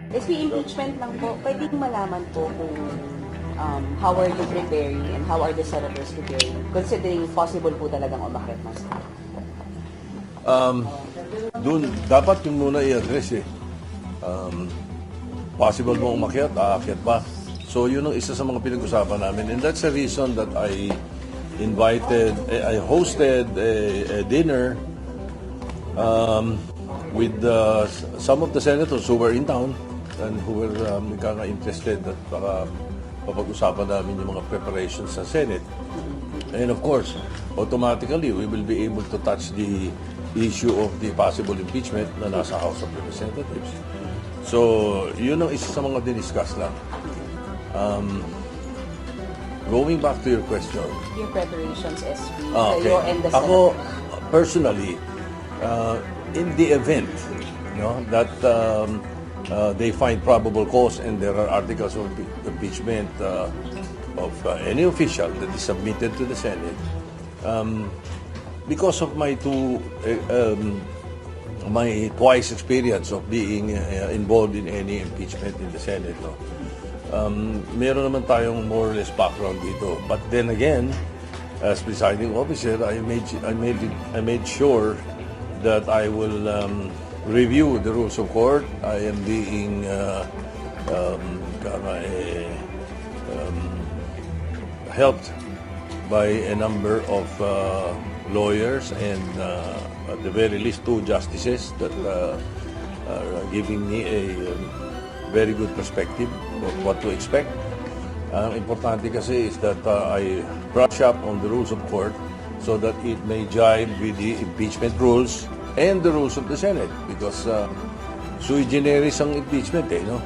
SP impeachment lang po, pwedeng malaman po kung how are you preparing and how are the senators preparing, considering possible po talagang umakyat mas. Doon, dapat yung muna i-address eh. Possible mo umakyat, aakyat pa. So yun ang isa sa mga pinag-usapan namin. And that's the reason that I hosted a dinner with some of the senators who were in town and who were interested at baka papag-usapan namin yung mga preparations sa Senate. And of course, automatically, we will be able to touch the issue of the possible impeachment na nasa House of Representatives. So, yun ang isa sa mga diniscuss lang. Going back to your question. Your preparations, SP, Okay. kayo and the Ako, senators. personally, in the event that they find probable cause and there are articles of impeachment of any official that is submitted to the Senate, because of my twice experience of being involved in any impeachment in the Senate, meron naman tayong more or less background dito. But then again, as presiding officer, I made sure that I will review the rules of court. I am being helped by a number of lawyers and at the very least 2 justices that are giving me a very good perspective of what to expect. Ang importante kasi is that I brush up on the rules of court so that it may jive with the impeachment rules and the rules of the Senate because sui generis ang impeachment no?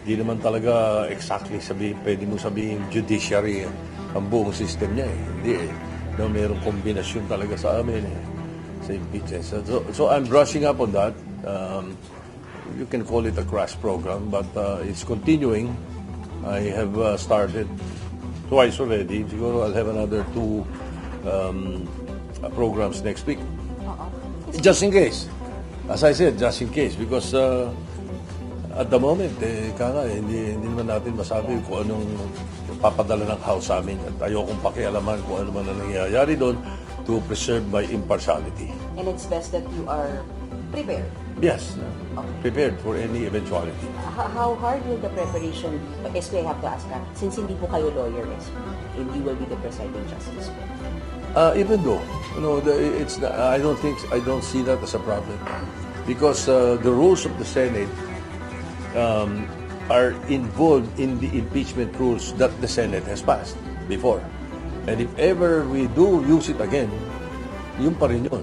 Di naman talaga exactly pwede mo sabihin judiciary ang buong system niya Hindi No, mayroong kombinasyon talaga sa amin sa impeachment. So I'm brushing up on that. You can call it a crash program, but it's continuing. I have started twice already. Siguro I'll have another 2 programs next week. Just in case. As I said, just in case. Because at the moment, hindi naman natin masabi kung anong papadala ng House sa amin. At ayokong pakialaman kung ano man ang nangyayari doon to preserve my impartiality. And it's best that you are prepared. Yes, prepared for any eventuality. How hard will the preparation be? SP, I have to ask since hindi po kayo lawyer, and you will be the presiding justice. Even though, I don't see that as a problem because the rules of the Senate are involved in the impeachment rules that the Senate has passed before. And if ever we do use it again, yun pa rin yun.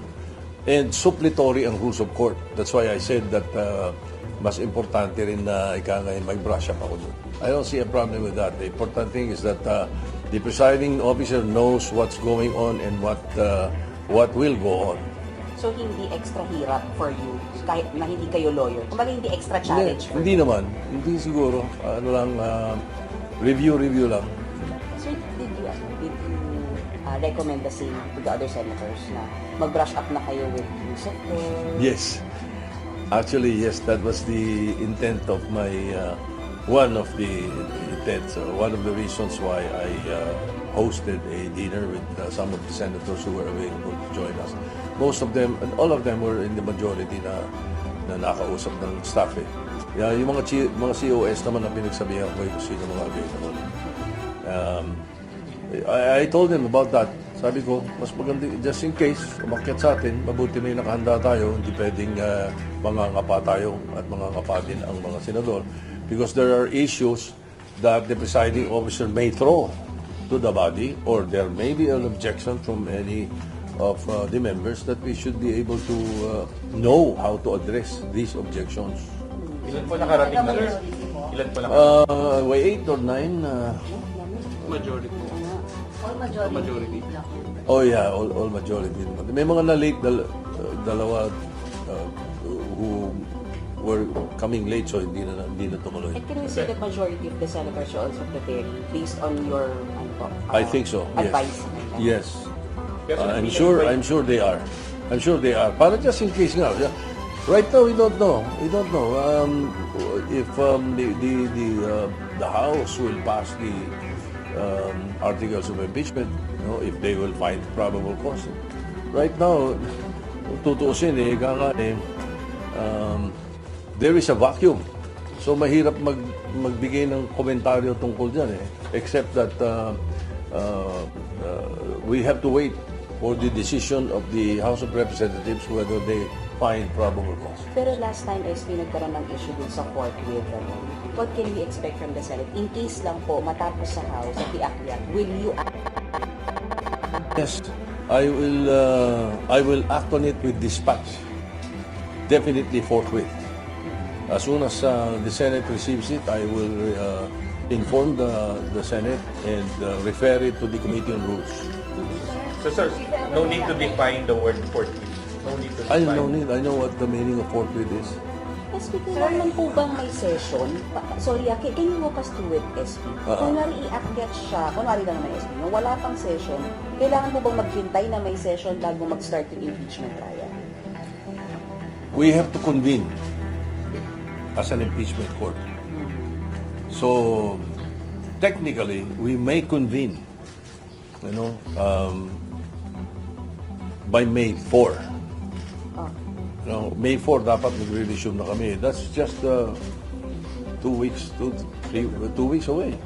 And suppletory ang rules of court. That's why I said that mas importante rin na mag-brush up ako doon. I don't see a problem with that. The important thing is that the presiding officer knows what's going on and what will go on. So, hindi extra hirap for you kahit na hindi kayo lawyer? Kumbaga, hindi extra challenge for Hindi naman. Hindi siguro. Review lang. Sir, did you recommend the same to the other senators na mag-brush up na kayo with Yusek? Yes. Actually, yes. That was the intent of my, one of the intents, one of the reasons why I hosted a dinner with some of the senators who were available to join us. Most of them, and all of them were in the majority na nakausap ng staff yung mga COS naman na pinagsabihan ko kung sino mga available. I told them about that. Sabi ko, mas maganda, just in case, umakyat sa atin, mabuti may nakahanda tayo, hindi pwedeng mangangapa tayo at mangangapa din ang mga senador. Because there are issues that the presiding officer may throw to the body or there may be an objection from any of the members that we should be able to know how to address these objections. Ilan po nakarating na? Ilan po nakarating? 8 or 9. Majority. All majority. Oh yeah, all majority. May mga na-late, dalawa who were coming late, so hindi na tumuloy. And can we say that majority of the senators are also prepared based on your I think so. advice? Yes. I'm sure they are. Para just in case nga. Right now, we don't know. We don't know if the House will pass the articles of impeachment. If they will find probable cause. Right now, tutuusin there is a vacuum. So mahirap magbigay ng komentaryo tungkol dyan except that we have to wait for the decision of the House of Representatives whether they find probable cause. Pero last time, SB, nagkaroon ng issue dun sa forthwith. What can we expect from the Senate? In case lang po, matapos sa House at iakyat, will you Yes, I will act on it with dispatch. Definitely forthwith. As soon as the Senate receives it, I will inform the Senate and refer it to the Committee on Rules. So sir, no need to define the word forthwith. No need to I define. don't need. I know what the meaning of forthwith is. SB, kailangan po bang may session? Sorry, can you walk us through it, SB? Kunwari iakyat siya, kunwari lang naman SB, nung wala pang session, kailangan po bang maghintay na may session bago mag-start yung impeachment trial? We have to convene as an impeachment court. So, technically, we may convene, by May 4. May 4 dapat mag-resume na kami. That's just 2 weeks, 2 weeks away.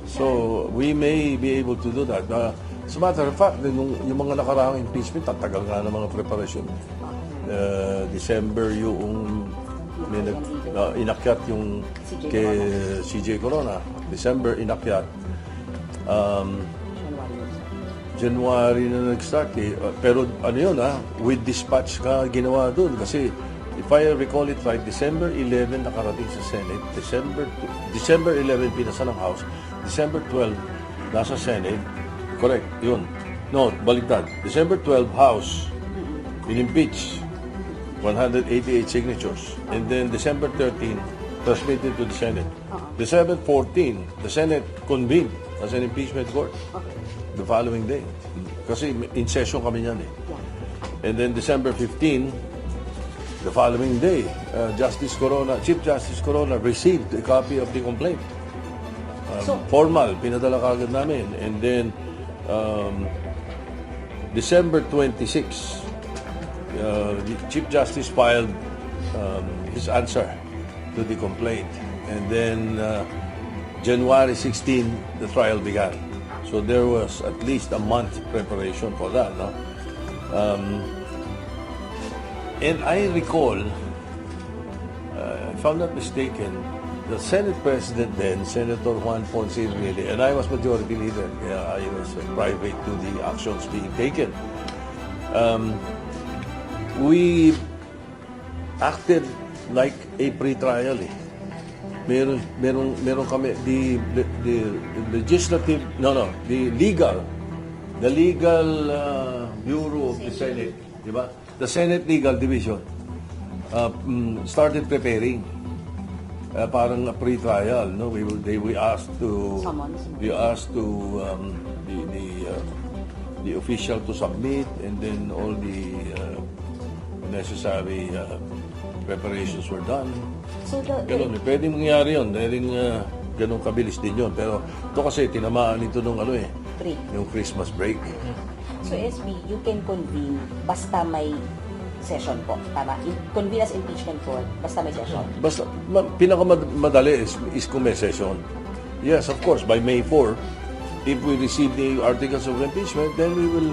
So, we may be able to do that. As a matter of fact, yung mga nakaraang impeachment, tatagal nga ng mga preparasyon. December yung inakyat yung kay CJ Corona. December inakyat. January na nag-start pero ano yun with dispatch ka ginawa doon kasi if I recall it right, December 11 nakarating sa Senate, December 11 pinasa ng House, December 12 nasa Senate, correct, yun. No, baliktad. December 12 House in-impeach 188 signatures and then December 13 transmitted to the Senate. December 14 the Senate convened as an impeachment court. The following day. Kasi in session kami niyan And then December 15, the following day, Chief Justice Corona received a copy of the complaint. Formal, pinadala kagad namin. And then December 26, the Chief Justice filed his answer to the complaint. And then January 16, the trial began. So there was at least a month preparation for that, no? And I recall, if I'm not mistaken, the Senate President then, Senator Juan Ponce Enrile, and I was Majority Leader. I was private to the actions being taken. We acted like a pre-trial. Meron kami the legislative the legal bureau of the Senate, di ba? The Senate Legal Division started preparing parang a pre-trial, no? We asked to the official to submit and then all the necessary preparations were done. So Ganun, pwedeng mangyari yun. Dahil ganun kabilis din yun. Pero ito kasi tinamaan ito nung break. yung Christmas break. So SB, you can convene basta may session po. Tama? Convene as impeachment court basta may session. Basta, pinakamadali is kung may session. Yes, of course, by May 4, if we receive the articles of impeachment, then we will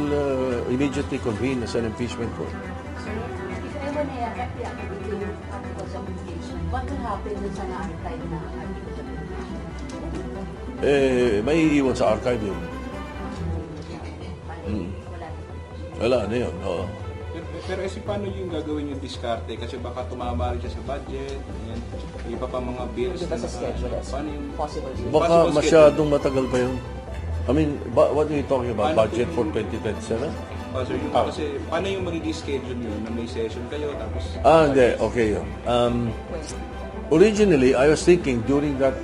immediately convene as an impeachment court. Sir, if ever na-react dito yung articles of impeachment, what will happen dun sa na-archive na articles of impeachment? May iiwan sa archive yun. Wala na yun. Oo. Pero paano yung gagawin yung diskarte? Kasi baka tumama rin siya sa budget, and iba pa mga bills. Ito sa schedule. Paano yung... Possible. Baka Possible masyadong matagal pa yun. I mean, what are you talking about? Paano Budget for kung- 2027? So yung, kasi paano yung magiging schedule yun na may session kayo tapos... Hindi. Okay. Originally, I was thinking during that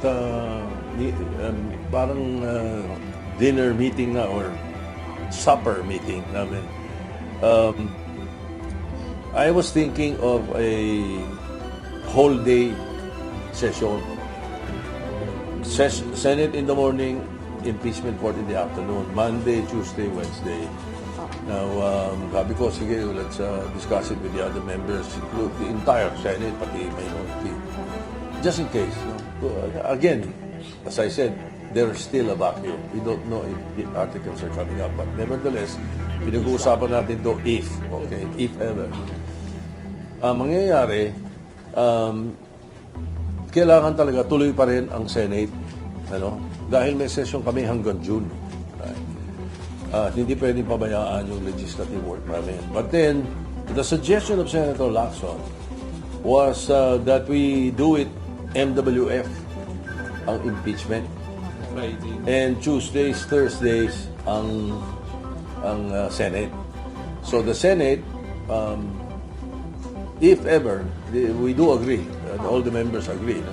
parang dinner meeting na or supper meeting namin, I was thinking of a whole day session. Senate in the morning, impeachment court in the afternoon. Monday, Tuesday, Wednesday. Now, sabi ko, sige, let's discuss it with the other members, include the entire Senate, pati minority. Just in case. No? Again, as I said, there's still a vacuum. We don't know if the articles are coming up. But nevertheless, pinag-uusapan natin to if, okay? If ever. Mangyayari, kailangan talaga tuloy pa rin ang Senate, ano? Dahil may session kami hanggang June. Right? Hindi pwedeng pabayaan yung legislative work namin. But then, the suggestion of Senator Lacson was that we do it MWF, ang impeachment. Friday. And Tuesdays, Thursdays, ang Senate. So the Senate, if ever, we do agree, and all the members agree,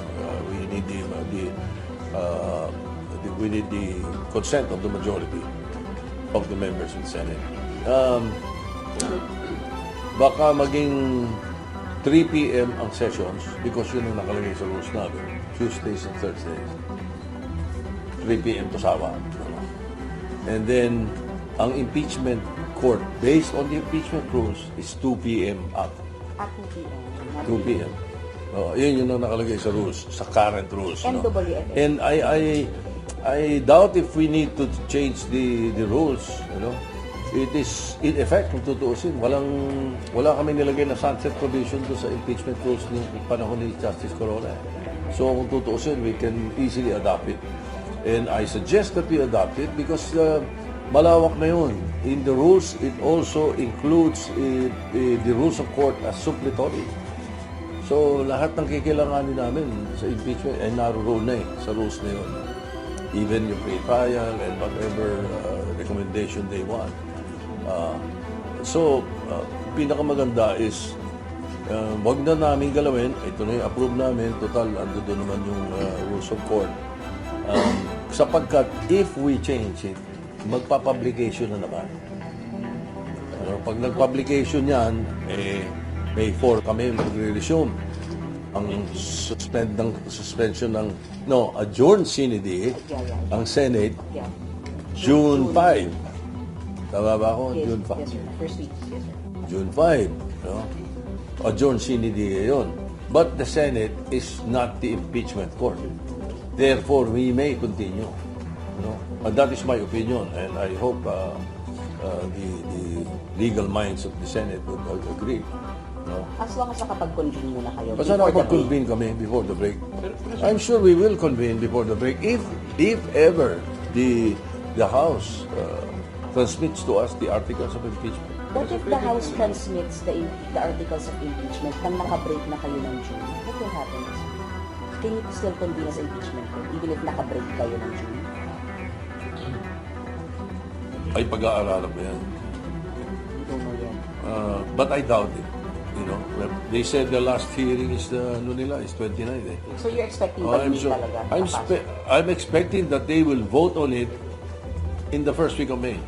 we need the consent of the majority of the members of the Senate. Baka maging 3 p.m. ang sessions because yun ang nakalagay sa rules namin, Tuesdays and Thursdays. 3 p.m. to Sawa. And then, ang impeachment court, based on the impeachment rules, is 2 p.m. up. At 2 p.m. 2 p.m. Yun ang nakalagay sa rules, sa current rules. No? MWF. And I doubt if we need to change the rules, you know. It is in effect kung tutuusin, wala kami nilagay na sunset provision do sa impeachment rules ng panahon ni Justice Corona. So kung tutuusin, we can easily adopt it. And I suggest that we adopt it because malawak na yun. In the rules, it also includes the rules of court as suppletory. So lahat ng kikailanganin namin sa impeachment ay naroon na sa rules na yun. Even yung pre-trial and whatever recommendation they want. Pinakamaganda is wag na namin galawin. Ito na yung approve namin. Total, ando doon naman yung rules of court. Sapagkat if we change it, magpa-publication na naman. Pag nag-publication yan, May 4 kami magre-resume. Ang suspension ng adjourned sine die, ang Senate, June 5. Tama ba ako? Yes, June 5. yes, sir. First week. Yes, sir. June 5. No? Adjourned sine die yun. But the Senate is not the impeachment court. Therefore, we may continue. And that is my opinion. And I hope the legal minds of the Senate would agree. As long as nakapag-convene muna kayo. Basta before the nakapag-convene kami before the break. I'm sure we will convene before the break if ever the House transmits to us the articles of impeachment. What if the House transmits the articles of impeachment nang naka-break na kayo ng June? What will happen? Can you still convene as impeachment court even if naka-break kayo ng June? Ay pag-aaralan ko yan. We don't know yet. But I doubt it. They said the last hearing is is 29. So you're expecting I'm May sure. talaga? I'm expecting that they will vote on it in the first week of May.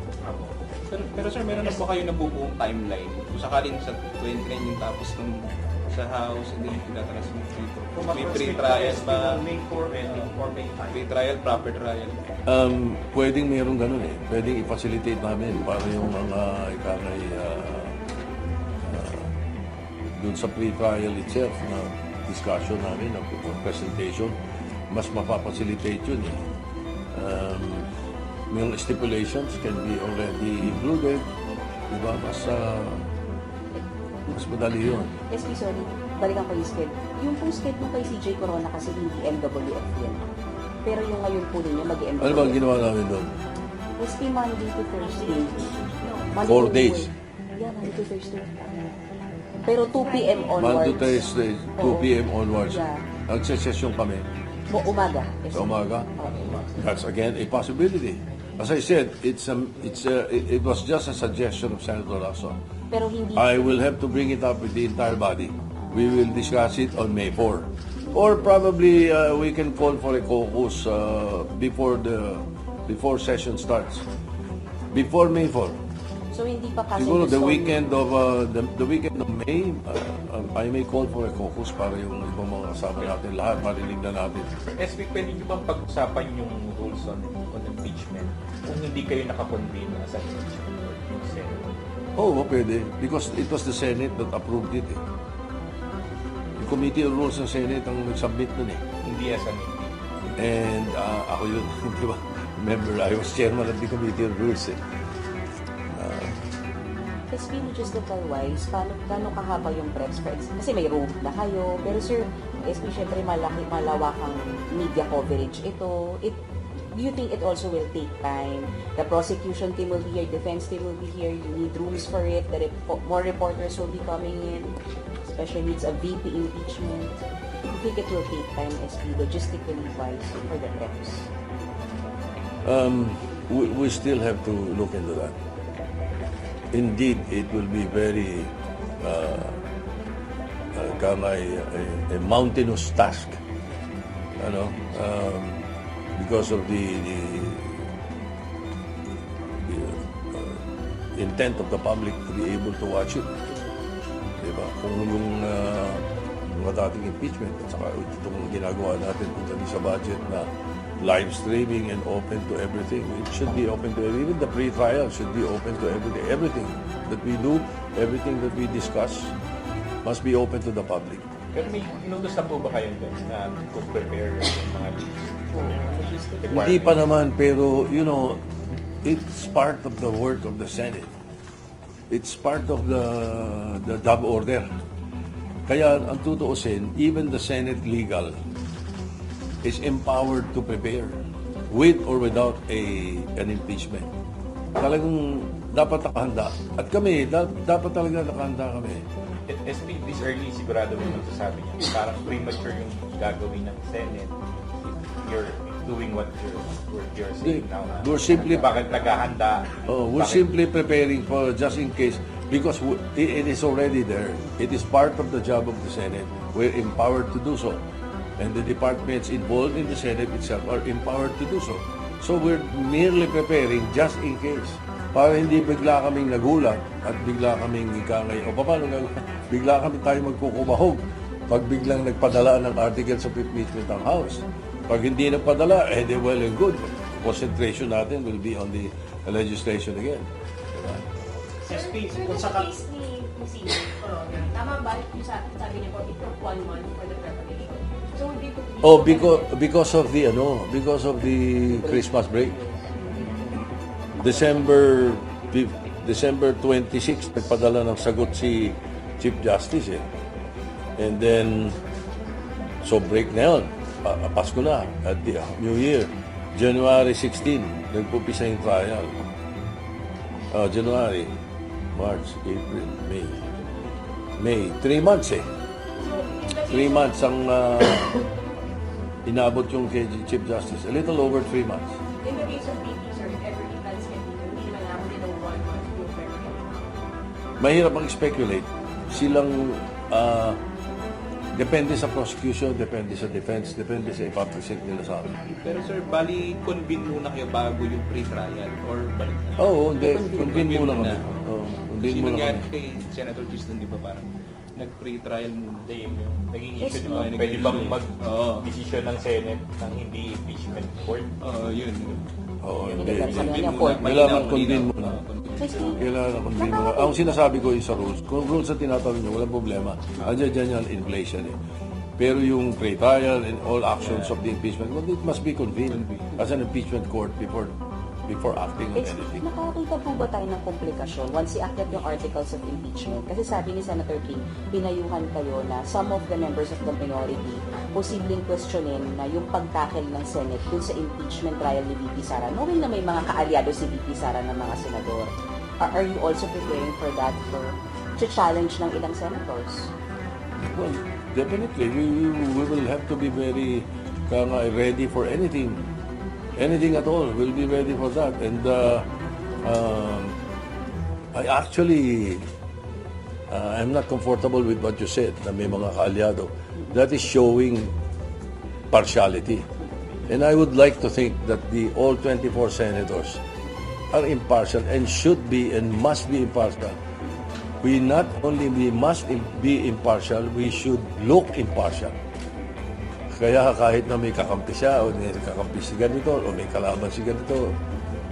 Pero sir, meron na ba kayo nabubuong timeline? Kung sakaling sa 29 yung tapos nung sa House, hindi yung pinatransmit dito. May pre-trial pa. May 4 and May 5. Pre-trial, proper trial. Pwedeng mayroong ganun eh. Pwedeng i-facilitate namin para yung mga ikangay dun sa pre-trial itself na discussion namin, ng presentation, mas mapapacilitate yun eh. Yung stipulations can be already included. Diba? Mas madali yun. SP, sorry. Balikan ko yung sked. Yung pong sked mo kay CJ Corona kasi hindi MWF yun. Pero yung ngayon po ninyo mag-MWF. Ano ba ang ginawa namin doon? SP Monday to Thursday. 4 days. Yeah, Monday to Thursday. Pero 2 p.m. onwards. Monday to Thursday, 2 p.m. onwards. Yeah. Nagsesesyon kami. Umaga. Yes, Sa umaga. That's again a possibility. As I said, it was just a suggestion of Senator Lacson. Pero hindi. I will have to bring it up with the entire body. We will discuss it on May 4. Or probably we can call for a caucus before session starts. Before May 4. So hindi pa kasi Siguro the gusto- weekend of May, I may call for a caucus para yung ibang mga kasama natin, lahat marinig na natin. SB, pwede nyo bang pag-usapan yung rules on impeachment kung hindi kayo nakakonvene as an impeachment court yung Senate? Oo, pwede. Because it was the Senate that approved it. Yung Committee on Rules ng Senate ang nag-submit nun eh. Hindi as an impeachment. And ako yun, di ba? Remember, I was chairman of the Committee on Rules eh. SB, logistical-wise, paano kahaba yung prep spreads? Kasi may room na kayo. Pero sir, SB, syempre malawakang media coverage ito. Do you think it also will take time? The prosecution team will be here, defense team will be here. You need rooms for it. More reporters will be coming in. Especially it's a VP impeachment. Do you think it will take time, SB, logistically-wise, for the preps? We still have to look into that. Indeed, it will be very a mountainous task, because of the intent of the public to be able to watch it. Diba? Kung yung mga dating impeachment at saka itong ginagawa natin tungkol sa budget na live streaming and open to everything. It should be open to even the pre-trial should be open to everything. Everything that we do, everything that we discuss must be open to the public. Pero may inutos na po ba kayo guys na kung prepare yung mga logistic Hindi pa naman, pero it's part of the work of the Senate. It's part of the job order. Kaya ang tutuusin, even the Senate legal is empowered to prepare with or without an impeachment. Talagang dapat nakahanda. At kami, dapat talaga nakahanda kami. SP, this early sigurado may magsasabi niya. Parang premature yung gagawin ng Senate. You're doing what you're saying now. We're simply Bakit naghahanda? we're Bakit- simply preparing for just in case because it is already there. It is part of the job of the Senate. We're empowered to do so. And the departments involved in the Senate itself are empowered to do so. So we're merely preparing just in case. Para hindi bigla kaming nagulat at bigla kaming ikangay. O paano bigla kami tayo magkukubahog pag biglang nagpadala ng articles of impeachment ng House. Pag hindi nagpadala, eh di well and good. Concentration natin will be on the legislation again. Diba? SP, kung sa case ni Sino Corona, tama ba yung sabi niya po, it took 1 month for the preparation? So, hindi po... Oh, because of the Christmas break. December 26 nagpadala ng sagot si Chief Justice eh. And then so break na yun. Pasko na at the New Year. January 16 nagpupisa yung trial. January, March, April, May. 3 months eh. 3 months ang inabot yung kay Chief Justice. A little over 3 months. In the case of BP, sir, if ever defense can be, hindi naman ako din 1 month to prepare. Mahirap mag-speculate. Silang depende sa prosecution, depende sa defense, depende sa ipapresent nila sa akin. Pero sir, bali convene muna kayo bago yung pre-trial or balik na? Oo, hindi. Convene muna kami. Muna. Oo, convene Kasi muna nangyari kami. kay Senator Tristan, di ba parang nag-pre-trial muna? Hindi, yung naging issue Oo, nyo. Pwede bang Oo. mag-decision ng Senate ng hindi impeachment court? Yun. Oo, Hindi, hindi. sabi Convene niya, muna, court. Kailangan malinaw, convene malinaw. muna. Convene. Kailangan convene muna. Ang sinasabi ko yung sa rules. Kung rules na tinatawag nyo, walang problema. Andiyan dyan yung inflation eh. Pero yung pre-trial and all actions of the impeachment, well, it must be convened as an impeachment court before acting on anything. Nakakita po ba tayo ng komplikasyon once i-active yung articles of impeachment? Kasi sabi ni Senator King, pinayuhan kayo na some of the members of the minority posibleng questionin na yung pagtackle ng Senate dun sa impeachment trial ni VP Sara, knowing na may mga kaalyado si VP Sara ng mga senador. Are you also preparing for that, to challenge ng ilang senators? Well, definitely, we will have to be very ready for anything. Anything at all, we'll be ready for that. And I actually, I'm not comfortable with what you said, na may mga kaalyado. That is showing partiality. And I would like to think that all 24 senators are impartial and should be and must be impartial. We must be impartial, we should look impartial. Kaya kahit na may kakampi siya o may kakampi si ganito o may kalaban si ganito,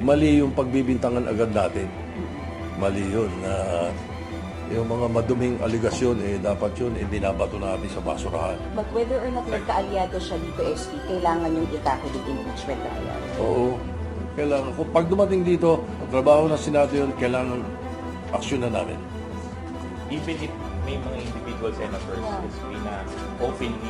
mali yung pagbibintangan agad natin. Mali yun. Yung mga maduming aligasyon, dapat yun, binabato natin sa basurahan. But whether or not nagkaalyado siya dito, SP, kailangan yung i-tackle yung impeachment na yan. Oo. Kailangan. Kung pag dumating dito, ang trabaho ng Senado yun, kailangan aksyon na namin. Even if may mga individual senators na openly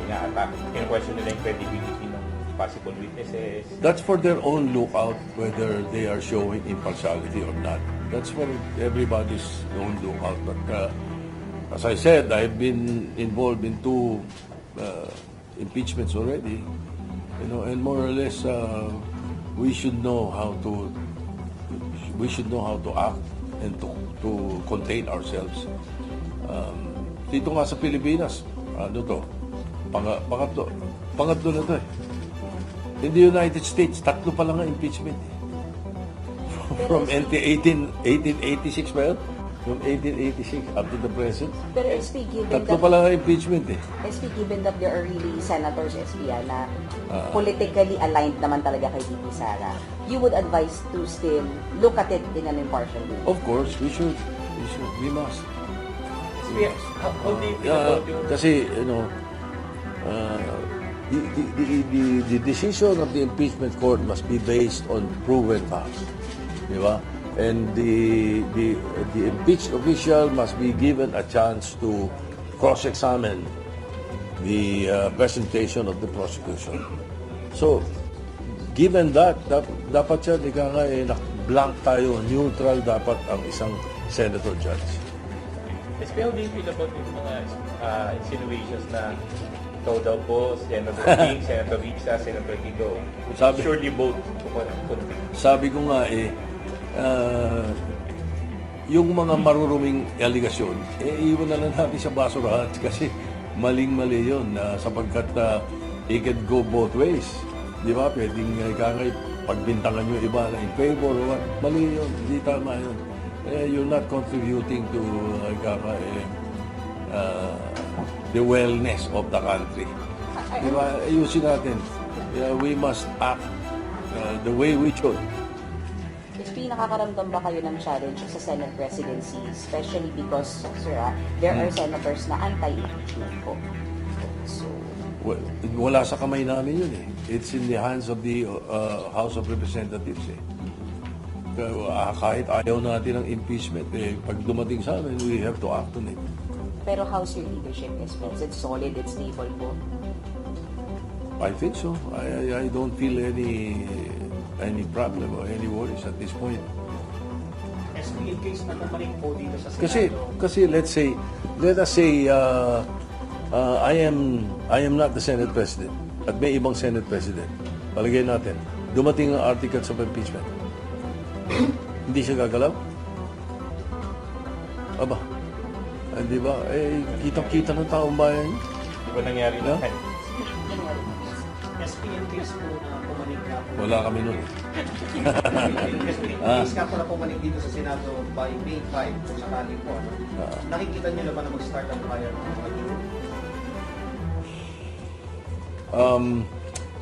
na-attack, kina-question nila yung credibility ng possible witnesses. That's for their own lookout, whether they are showing impartiality or not. That's for everybody's own lookout. But as I said, I've been involved in 2 impeachments already. And more or less, we should know how to act and to contain ourselves. Dito nga sa Pilipinas, pangatlo na to eh. In the United States, 3 pa lang ang impeachment. From 1886 ba yun? From 1886 up to the present. Pero SP, given 3 pa lang ang impeachment eh. SP, given that there are really senators, SP, na politically aligned naman talaga kay VP Sara, you would advise to still look at it in an impartial way? Of course, we should. We must. How do you feel about your... Kasi, the decision of the impeachment court must be based on proven facts. Di ba? And the impeached official must be given a chance to cross-examine the presentation of the prosecution. So, given that, dapat siya, blank tayo, neutral dapat ang isang senator judge. How do you feel about yung mga insinuations na ikaw daw po, Senator King, Senator Rixa, Senator Tito, surely both convict? Sabi ko nga yung mga maruruming aligasyon, iwan na lang natin sa basurahan kasi maling-mali yun sapagkat it can go both ways. Di ba? Pwedeng pagbintangan nyo iba na in favor or what. Mali yun. Hindi tama yun. You're not contributing to the wellness of the country. Di ba? Ayusin natin. We must act the way we should. SP, nakakaramdam ba kayo ng challenge sa Senate presidency, especially because, sir, there are senators na anti-impeachment po? So, Well, wala sa kamay namin yun eh. It's in the hands of the House of Representatives eh. Kahit ayaw natin ng impeachment, pag dumating sa amin, we have to act on it. pero how's your leadership, SP? Is it solid, it's stable po? I think so. I don't feel any problem or any worries at this point. SP, in case na bumalik po dito sa Senado. Kasi let us say I am not the Senate President at may ibang Senate President. Palagay natin, dumating ang articles of impeachment. Hindi siya gagalaw? Aba, hindi ba? Kitang-kita ng taong bayan. Di ba nangyari na? Yeah. SP, in case po na pumanik na po. Wala kami nun. SP, in case ka po na pumanik dito sa Senado by May 5, kung sakali po, nakikita niyo na ba na mag-start ang fire ng mga dito?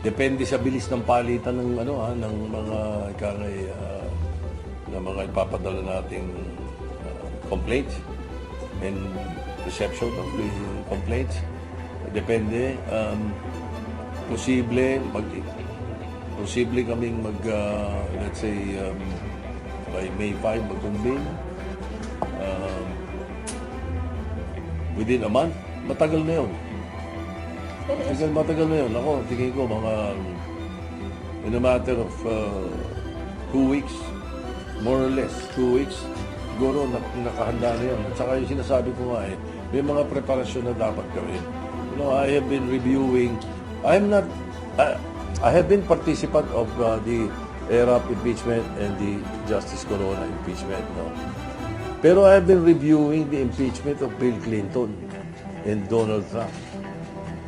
Depende sa bilis ng palitan ng ng mga ng mga ipapadala nating complaints and reception of the complaints. Depende. Posible kaming let's say by May 5 mag-convene within a month. Matagal na yun. Matagal na yun. Ako, tingin ko in a matter of 2 weeks, more or less 2 weeks, siguro nakahanda na yun. At saka yung sinasabi ko nga may mga preparasyon na dapat gawin. I have been reviewing, I have been participant of the ERAP impeachment and the Justice Corona impeachment. No? Pero I have been reviewing the impeachment of Bill Clinton and Donald Trump.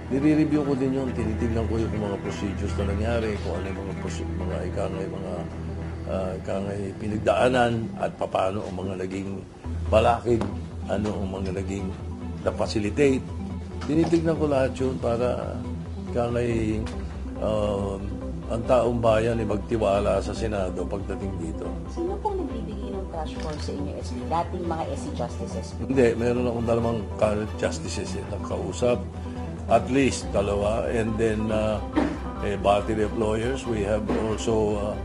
Nire-review ko din yun, tinitignan ko yung mga procedures na nangyari, kung ano yung mga kangay pinagdaanan at paano ang mga naging balakid, ano ang mga naging na-facilitate. Tinitignan ko lahat yun para kangay ang taong bayan ay magtiwala sa Senado pagdating dito. Sino pong nagbibigay ng crash course sa inyo, SB? Dating mga SC Justices. Hindi, meron akong dalawang current justices nakausap. At least dalawa. And then a battery of lawyers. We have also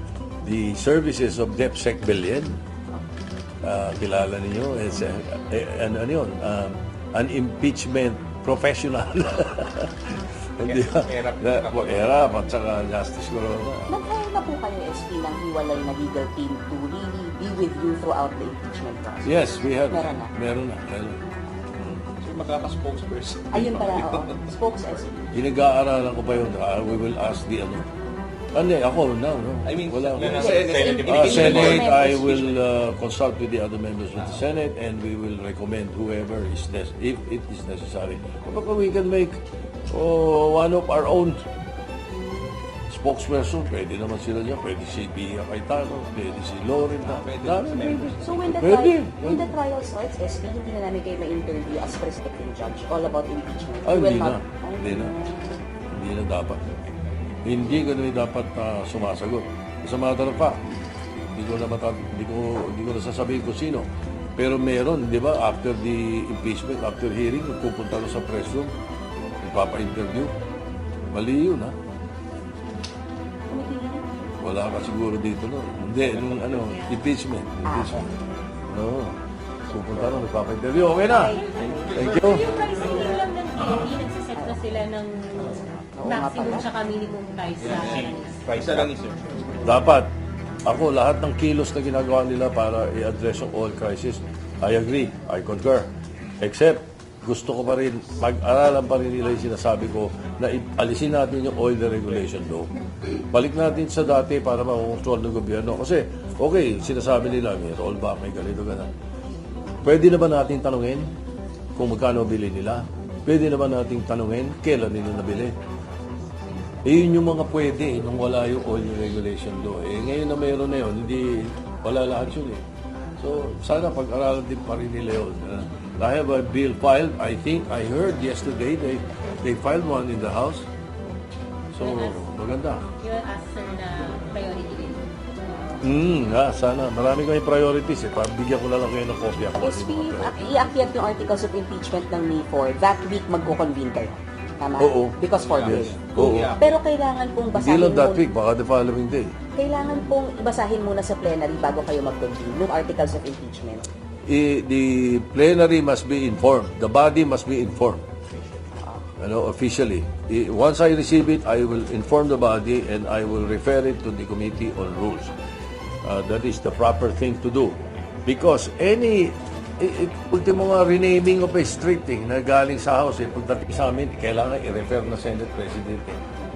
the services of DepSec Billion. Kilala ninyo. It's ano yun? An impeachment professional. Hindi ba? Erap at saka Justice Corona. Nag-hire na po kayo, SB, ng hiwalay na legal team to really be with you throughout the impeachment process? Yes, we have. Meron na. Meron na. So magkaka-spokesperson. Ayun pala, oo. Spokes SB. Pinag-aaralan ko pa yun. We will ask the ano. Ako, no. I mean, Wala. Senate, Senate, I will consult with the other members of the Senate and we will recommend whoever is if it is necessary. Kapag we can make one of our own spokesperson, pwede naman sila dyan. Pwede si Pia Cayetano, pwede si Loren. Pwede. So when the, Pwede. when the trial starts, SB, hindi na namin kayo ma-interview as prospective judge all about impeachment. Ah, You will hindi na. not- Hindi na. Hindi na dapat. Hindi ko na dapat sumasagot. Sa matter of fact, hindi ko na sasabihin kung sino. Pero meron, di ba, after the impeachment, after hearing, pupunta ko sa press room, ipapa-interview. Mali yun, ha? Wala ka siguro dito, no? Hindi, nung impeachment. Oo. Pupunta rin, ipapa-interview. Okay na. Thank you. Yung pricing lang ng TV, nagsiset na sila ng maximum tsaka minimum price sa Isa lang sir. Dapat, ako, lahat ng kilos na ginagawa nila para i-address yung oil crisis, I agree, I concur. Except, gusto ko pa rin, mag-aralan pa rin nila yung sinasabi ko na alisin natin yung oil deregulation law. Balik natin sa dati para makontrol ng gobyerno. Kasi, okay, sinasabi nila, may rollback, may ganito, gana. Pwede na ba natin tanungin kung magkano bili nila? Pwede na ba natin tanungin kailan nila nabili? Yun yung mga pwede nung wala yung oil regulation law. Ngayon na mayroon na yun, hindi, wala lahat yun eh. So, sana pag-aralan din pa rin nila yun. I have a bill filed, I think, I heard yesterday, they filed one in the House. So, maganda. You'll ask sir na priority din. Sana. Marami kami priorities eh. Pabigyan ko na lang kayo ng kopya. SB, iakyat yung articles of impeachment ng May 4, that week magko-convene kayo. Tama? Oo. Because for bill. Oo. Pero kailangan pong Hindi basahin lang that muna- week, baka the following day. Kailangan pong ibasahin muna sa plenary bago kayo mag-convene yung articles of impeachment. The plenary must be informed. The body must be informed. Officially. Once I receive it, I will inform the body and I will refer it to the Committee on Rules. That is the proper thing to do. Because ultimo nga renaming of a street na galing sa House, pagdating sa amin, kailangan i-refer na Senate President.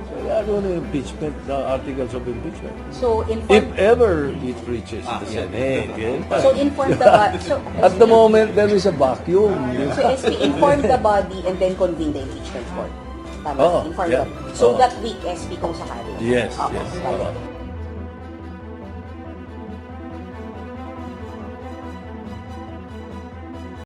So, ano na impeachment, the articles of impeachment. So, If ever it reaches the Senate. So, inform the body. So, At the moment, there is a vacuum. So, SB, inform the body and then convene the impeachment court. Tama? Oo, Inform yeah. the. So, Oo. that week, SB, kung sakali. Yes, Okay, yes. got it. Oo.